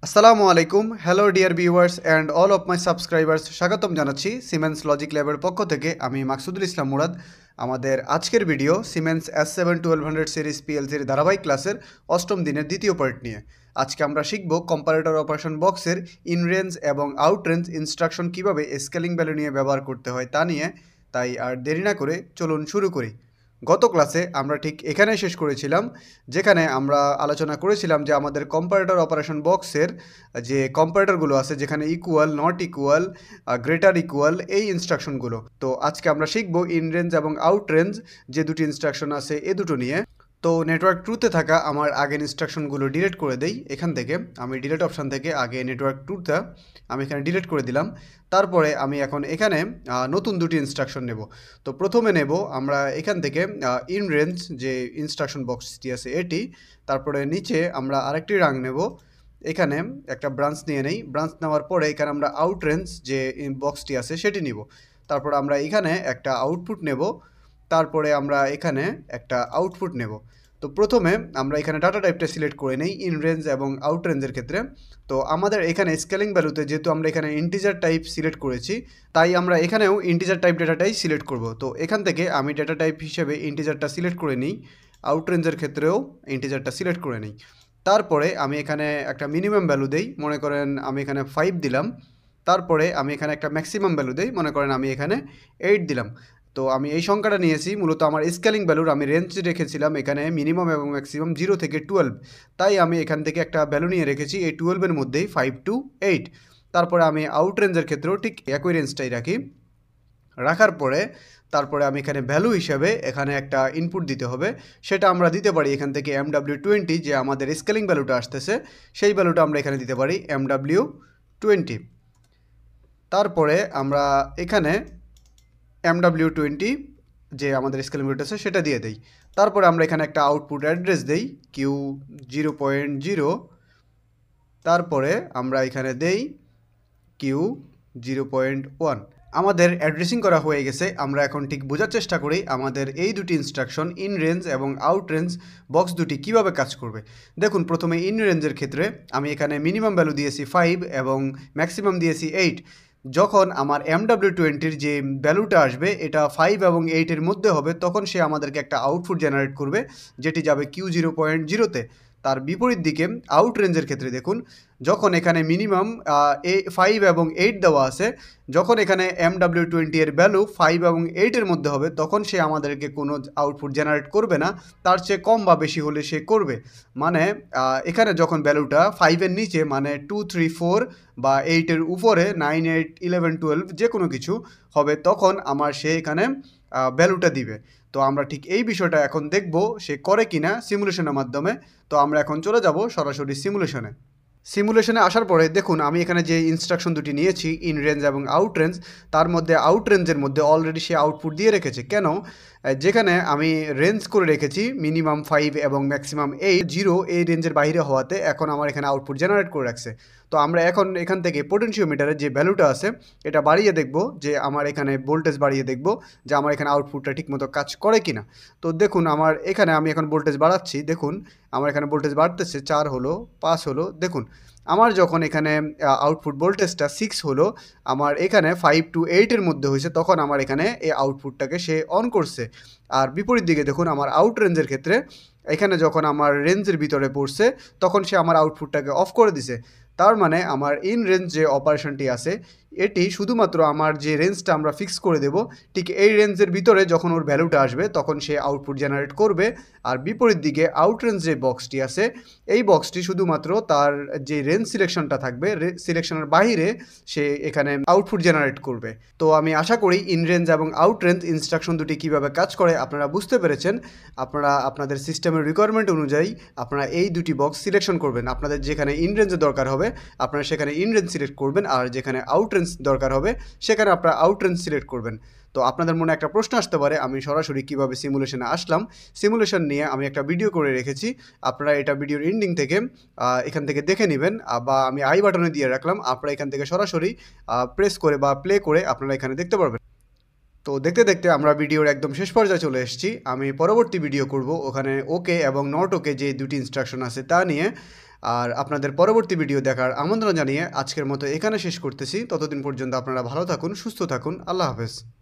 আসসালামু আলাইকুম hello dear viewers and all of my subscribers স্বাগতম জানাচ্ছি সিমেন্স লজিক ল্যাবের পক্ষ থেকে আমি মাকসুদুল ইসলাম মুরাদ। আমাদের আজকের ভিডিও সিমেন্স S7 1200 সিরিজ পিএলসির ধারাবাহিক ক্লাসের অষ্টম দিনের দ্বিতীয় পার্ট নিয়ে। আজকে আমরা শিখব কম্পারেটর অপারেশন বক্সের ইন রেঞ্জ এবং আউট রেঞ্জ ইনস্ট্রাকশন কীভাবে স্কেলিং ভ্যালু নিয়ে ব্যবহার করতে হয় তা নিয়ে। তাই আর দেরি না করে চলুন শুরু করি। গত ক্লাসে আমরা ঠিক এখানে শেষ করেছিলাম যেখানে আমরা আলোচনা করেছিলাম যে আমাদের কম্পারেটর অপারেশন বক্সের যে কম্পারেটরগুলো আছে যেখানে equal, not equal, greater equal এই ইনস্ট্রাকশনগুলো। তো আজকে আমরা শিখব ইন রেঞ্জ এবং আউট রেঞ্জ যে দুটি ইনস্ট্রাকশন আছে এ দুটো নিয়ে। তো নেটওয়ার্ক টুতে থাকা আমার আগের ইনস্ট্রাকশনগুলো ডিলিট করে দেই। এখান থেকে আমি ডিলিট অপশান থেকে আগে নেটওয়ার্ক টুটা আমি এখানে ডিলিট করে দিলাম। তারপরে আমি এখন এখানে নতুন দুটি ইনস্ট্রাকশন নেব। তো প্রথমে নেব আমরা এখান থেকে ইন রেঞ্জ যে ইনস্ট্রাকশন বক্সটি আছে এটি। তারপরে নিচে আমরা আরেকটি রাং নেব, এখানে একটা ব্রাঞ্চ নিয়ে নেই। ব্রাঞ্চ নেওয়ার পরে এখানে আমরা আউট রেঞ্জ যে বক্সটি আছে সেটি নিব। তারপর আমরা এখানে একটা আউটপুট নেব। তারপরে আমরা এখানে একটা আউটপুট নেব। তো প্রথমে আমরা এখানে ডাটা টাইপটা সিলেক্ট করে নেই ইন রেঞ্জ এবং আউট রেঞ্জের ক্ষেত্রে। তো আমাদের এখানে স্কেলিং ভ্যালুতে যেহেতু আমরা এখানে ইন্টিজার টাইপ সিলেক্ট করেছি, তাই আমরা এখানেও ইন্টিজার টাইপ ডেটাটাই সিলেক্ট করব। তো এখান থেকে আমি ডেটা টাইপ হিসেবে ইন্টিজারটা সিলেক্ট করে নিই, আউট রেঞ্জের ক্ষেত্রেও ইন্টিজারটা সিলেক্ট করে নিই। তারপরে আমি এখানে একটা মিনিমাম ভ্যালু দেই, মনে করেন আমি এখানে 5 দিলাম। তারপরে আমি এখানে একটা ম্যাক্সিমাম ভ্যালু দেই, মনে করেন আমি এখানে 8 দিলাম। তো আমি এই সংখ্যাটা নিয়েছি মূলত আমার স্কেলিং ভ্যালুর আমি রেঞ্জ রেখেছিলাম এখানে মিনিমাম এবং ম্যাক্সিমাম 0 থেকে 12। তাই আমি এখান থেকে একটা ভ্যালু নিয়ে রেখেছি এই 12-এর মধ্যেই 5 to 8। তারপরে আমি আউট রেঞ্জের ক্ষেত্রেও ঠিক একই রেঞ্জটাই রাখি। রাখার পরে তারপরে আমি এখানে ভ্যালু হিসাবে এখানে একটা ইনপুট দিতে হবে। সেটা আমরা দিতে পারি এখান থেকে MW20, যে আমাদের স্কেলিং ভ্যালুটা আসতেছে সেই ভ্যালুটা আমরা এখানে দিতে পারি MW20। তারপরে আমরা এখানে MW20 যে আমাদের স্কেলিং ভ্যালুটা আছে সেটা দিয়ে দেই। তারপরে আমরা এখানে একটা আউটপুট অ্যাড্রেস দেই Q0.0। তারপরে আমরা এখানে দেই Q0.1। আমাদের অ্যাড্রেসিং করা হয়ে গেছে। আমরা এখন ঠিক বোঝার চেষ্টা করি আমাদের এই দুটি ইনস্ট্রাকশন ইন রেঞ্জ এবং আউট রেঞ্জ বক্স দুটি কিভাবে কাজ করবে। দেখুন, প্রথমে ইন রেঞ্জের ক্ষেত্রে আমি এখানে মিনিমাম ভ্যালু দিয়েছি 5 এবং ম্যাক্সিমাম দিয়েছি 8। যখন আমার MW20-র যে ভ্যালুটা আসবে এটা 5 এবং 8-এর মধ্যে হবে, তখন সে আমাদেরকে একটা আউটপুট জেনারেট করবে যেটি যাবে Q0.0-তে। তার বিপরীত দিকে আউট রেঞ্জের ক্ষেত্রে দেখুন, যখন এখানে মিনিমাম 5 এবং 8 দেওয়া আছে, যখন এখানে MW20 এর ভ্যালু 5 এবং 8-এর মধ্যে হবে তখন সে আমাদেরকে কোনো আউটপুট জেনারেট করবে না, তার চেয়ে কম বা বেশি হলে সে করবে। মানে এখানে যখন ভ্যালুটা 5-এর নিচে মানে 2 3 4 বা 8-এর উপরে 9 8 11 12 যে কোনো কিছু হবে তখন আমার সে এখানে ভ্যালুটা দিবে। তো আমরা ঠিক এই বিষয়টা এখন দেখব সে করে কিনা সিমুলেশনের মাধ্যমে। তো আমরা এখন চলে যাব সরাসরি সিমুলেশনে। সিমুলেশনে আসার পরে দেখুন আমি এখানে যে ইনস্ট্রাকশন দুটি নিয়েছি ইন রেঞ্জ এবং আউট রেঞ্জ, তার মধ্যে আউট রেঞ্জের মধ্যে অলরেডি সে আউটপুট দিয়ে রেখেছে। কেন? যেখানে আমি রেঞ্জ করে রেখেছি মিনিমাম 5 এবং ম্যাক্সিমাম 8, 0 এই রেঞ্জের বাইরে হওয়াতে এখন আমার এখানে আউটপুট জেনারেট করে রাখছে। তো আমরা এখন এখান থেকে পোটেনশিওমিটারের যে ভ্যালুটা আছে এটা বাড়িয়ে দেখব, যে আমার এখানে ভোল্টেজ বাড়িয়ে দেখব যে আমার এখানে আউটপুটটা ঠিকমতো কাজ করে কিনা। তো দেখুন আমার এখানে আমি এখন ভোল্টেজ বাড়াচ্ছি, দেখুন আমার এখানে ভোল্টেজ বাড়তেছে, 4 হলো, 5 হলো। দেখুন আমার যখন এখানে আউটপুট ভোল্টেজটা 6 হলো, আমার এখানে 5 to 8-এর মধ্যে হয়েছে, তখন আমার এখানে এই আউটপুটটাকে সে অন করছে। আর বিপরীত দিকে দেখুন আমার আউট রেঞ্জের ক্ষেত্রে এখানে যখন আমার রেঞ্জের ভিতরে পড়ছে তখন সে আমার আউটপুটটাকে অফ করে দিছে। তার মানে আমার ইন রেঞ্জ যে অপারেশনটি আছে এটি শুধুমাত্র আমার যে রেঞ্জটা আমরা ফিক্স করে দেব ঠিক এই রেঞ্জের ভিতরে যখন ওর ভ্যালুটা আসবে তখন সে আউটপুট জেনারেট করবে। আর বিপরীত দিকে আউট রেঞ্জ যে বক্সটি আছে এই বক্সটি শুধুমাত্র তার যে রেঞ্জ সিলেকশনটা থাকবে সিলেকশনের বাইরে সে এখানে আউটপুট জেনারেট করবে। তো আমি আশা করি ইন রেঞ্জ এবং আউট রেঞ্জ ইনস্ট্রাকশন দুটি কীভাবে কাজ করে আপনারা বুঝতে পেরেছেন। আপনারা আপনাদের সিস্টেমের রিকোয়ারমেন্ট অনুযায়ী আপনারা এই দুটি বক্স সিলেকশন করবেন। আপনাদের যেখানে ইন রেঞ্জের দরকার হবে আপনারা সেখানে ইন রেঞ্জ সিলেক্ট করবেন, আর যেখানে আউট রেঞ্জ দরকার হবে সেখানে আপনারা আউট রেঞ্জ সিলেক্ট করবেন। তো আপনাদের মনে একটা প্রশ্ন আসতে পারে আমি সরাসরি কিভাবে সিমুলেশনে আসলাম। সিমুলেশন নিয়ে আমি একটা ভিডিও করে রেখেছি, আপনারা এটা ভিডিওর এন্ডিং থেকে এখান থেকে দেখে নেবেন, বা আমি আই বাটনে দিয়ে রাখলাম, আপনারা এখান থেকে সরাসরি প্রেস করে বা প্লে করে আপনারা এখানে দেখতে পারবেন। তো দেখতে দেখতে আমরা ভিডিওর একদম শেষ পর্যায়ে চলে এসেছি। আমি পরবর্তী ভিডিও করব ওখানে ওকে এবং নট ওকে যে দুটি ইনস্ট্রাকশন আছে তা নিয়ে। আর আপনাদের পরবর্তী ভিডিও দেখার আমন্ত্রণ জানিয়ে আজকের মতো এখানে শেষ করতেছি। ততদিন পর্যন্ত আপনারা ভালো থাকুন, সুস্থ থাকুন। আল্লাহ হাফেজ।